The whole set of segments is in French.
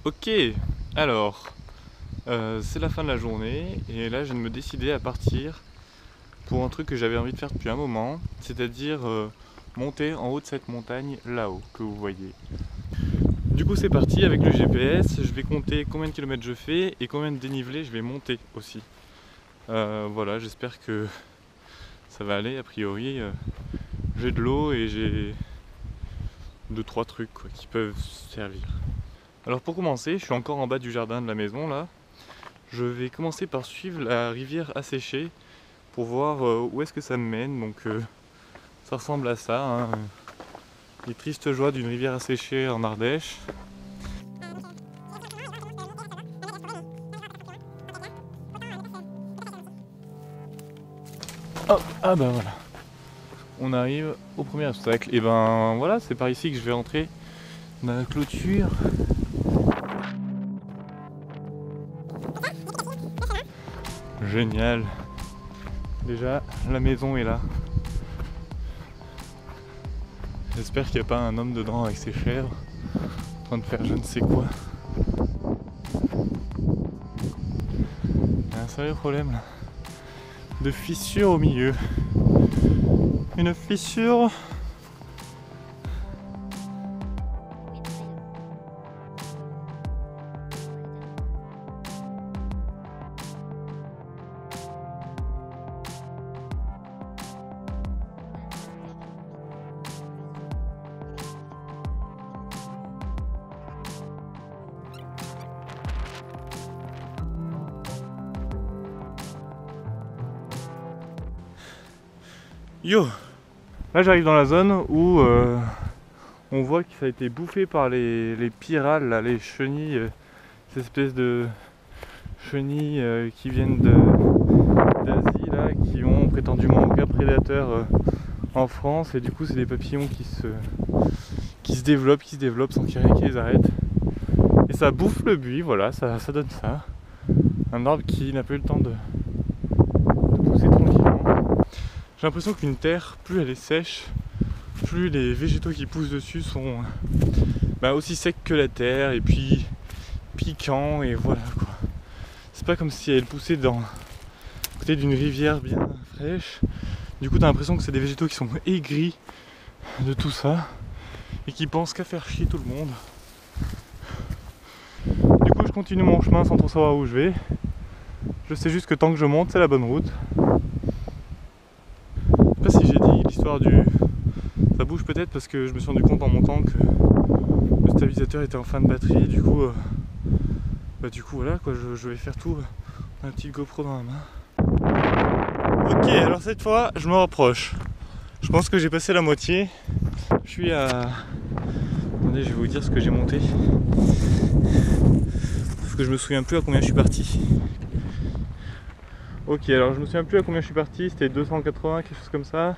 Ok, alors, c'est la fin de la journée et là je viens de me décider à partir pour un truc que j'avais envie de faire depuis un moment, c'est-à-dire monter en haut de cette montagne là-haut que vous voyez. Du coup c'est parti avec le GPS, je vais compter combien de kilomètres je fais et combien de dénivelé je vais monter aussi. Voilà, j'espère que ça va aller, a priori j'ai de l'eau et j'ai 2-3 trucs quoi, qui peuvent servir. Alors pour commencer, je suis encore en bas du jardin de la maison là. Je vais commencer par suivre la rivière asséchée pour voir où est-ce que ça me mène. Donc ça ressemble à ça, hein. Les tristes joies d'une rivière asséchée en Ardèche. Hop, ah bah voilà. On arrive au premier obstacle. Et ben voilà, c'est par ici que je vais entrer dans la clôture. Génial. Déjà, la maison est là. J'espère qu'il n'y a pas un homme dedans avec ses chèvres en train de faire je ne sais quoi. Il y a un sérieux problème là. De fissure au milieu. Une fissure. Yo! Là j'arrive dans la zone où on voit que ça a été bouffé par les pyrales, là, les chenilles, ces espèces de chenilles qui viennent d'Asie, là, qui ont prétendument aucun prédateur en France, et du coup c'est des papillons qui se développent sans qu'il y ait rien qui les arrête. Et ça bouffe le buis, voilà, ça donne ça. Un arbre qui n'a pas eu le temps de pousser tranquillement. J'ai l'impression qu'une terre, plus elle est sèche, plus les végétaux qui poussent dessus sont aussi secs que la terre et puis piquants et voilà quoi. C'est pas comme si elle poussait à côté d'une rivière bien fraîche. Du coup t'as l'impression que c'est des végétaux qui sont aigris de tout ça et qui pensent qu'à faire chier tout le monde. Du coup je continue mon chemin sans trop savoir où je vais. Je sais juste que tant que je monte c'est la bonne route. Je sais pas si j'ai dit l'histoire du... Ça bouge peut-être parce que je me suis rendu compte en montant que le stabilisateur était en fin de batterie. Du coup voilà quoi, je vais faire tout un petit GoPro dans la main. Ok, alors cette fois je me rapproche. Je pense que j'ai passé la moitié. Je suis à... Attendez, je vais vous dire ce que j'ai monté. Parce que je me souviens plus à combien je suis parti. Ok, alors je me souviens plus à combien je suis parti, c'était 280, quelque chose comme ça.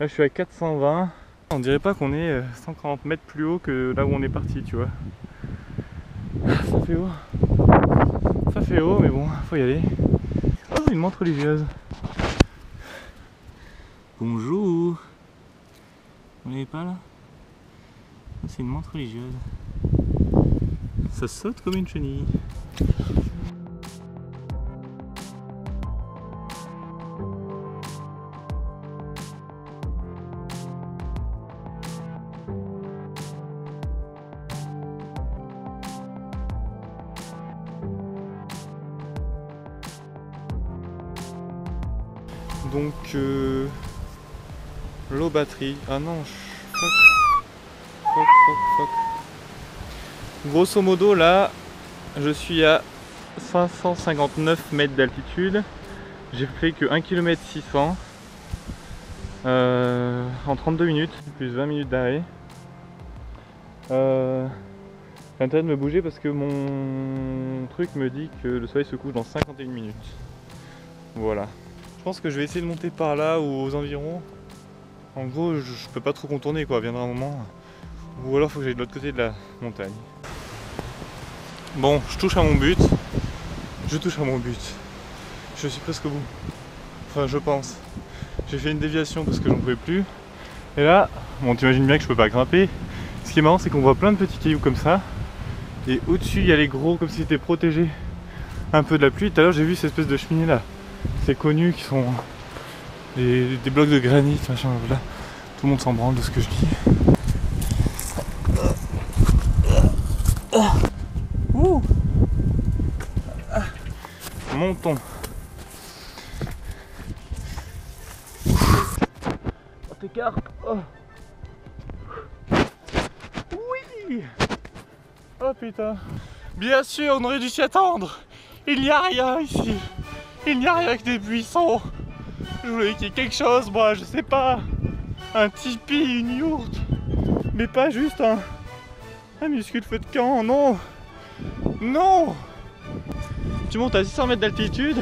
Là je suis à 420. On dirait pas qu'on est 140 mètres plus haut que là où on est parti, tu vois. Ça fait haut. Ça fait haut, mais bon, faut y aller. Oh, une montre religieuse. Bonjour. Vous l'avez pas là? C'est une montre religieuse. Ça saute comme une chenille. Donc low batterie. Ah non, fuck. Grosso modo là, je suis à 559 mètres d'altitude. J'ai fait que 1 km 600 en 32 minutes, plus 20 minutes d'arrêt. J'ai intérêt de me bouger parce que mon truc me dit que le soleil se couche dans 51 minutes. Voilà. Je pense que je vais essayer de monter par là ou aux environs. En gros, je peux pas trop contourner quoi, viendra un moment. Ou alors faut que j'aille de l'autre côté de la montagne. Bon, je touche à mon but. Je suis presque au bout. Enfin, je pense. J'ai fait une déviation parce que j'en pouvais plus. Et là, bon, t'imagines bien que je peux pas grimper. Ce qui est marrant, c'est qu'on voit plein de petits cailloux comme ça Et au-dessus, il y a les gros, comme si c'était protégé un peu de la pluie. Tout à l'heure, j'ai vu cette espèce de cheminée là. C'est connu, qui sont des blocs de granit, machin, voilà. Tout le monde s'en branle de ce que je dis. Ouh. Montons. On t'écarte. Oh. Oui. Oh putain. Bien sûr, on aurait dû s'y attendre. Il n'y a rien ici. Il n'y a rien que des buissons. Je voulais qu'il y ait quelque chose, moi, je sais pas. Un tipi, une yourte. Mais pas juste un minuscule feu de camp, non. Non. Tu montes à 600 mètres d'altitude.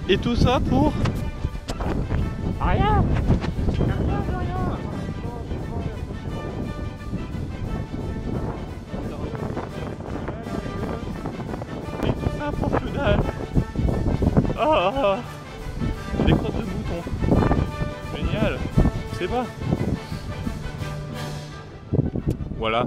Et tout ça pour... rien. Et tout ça pour que dalle. Ah, des crottes de mouton. Génial. Je sais pas. Voilà.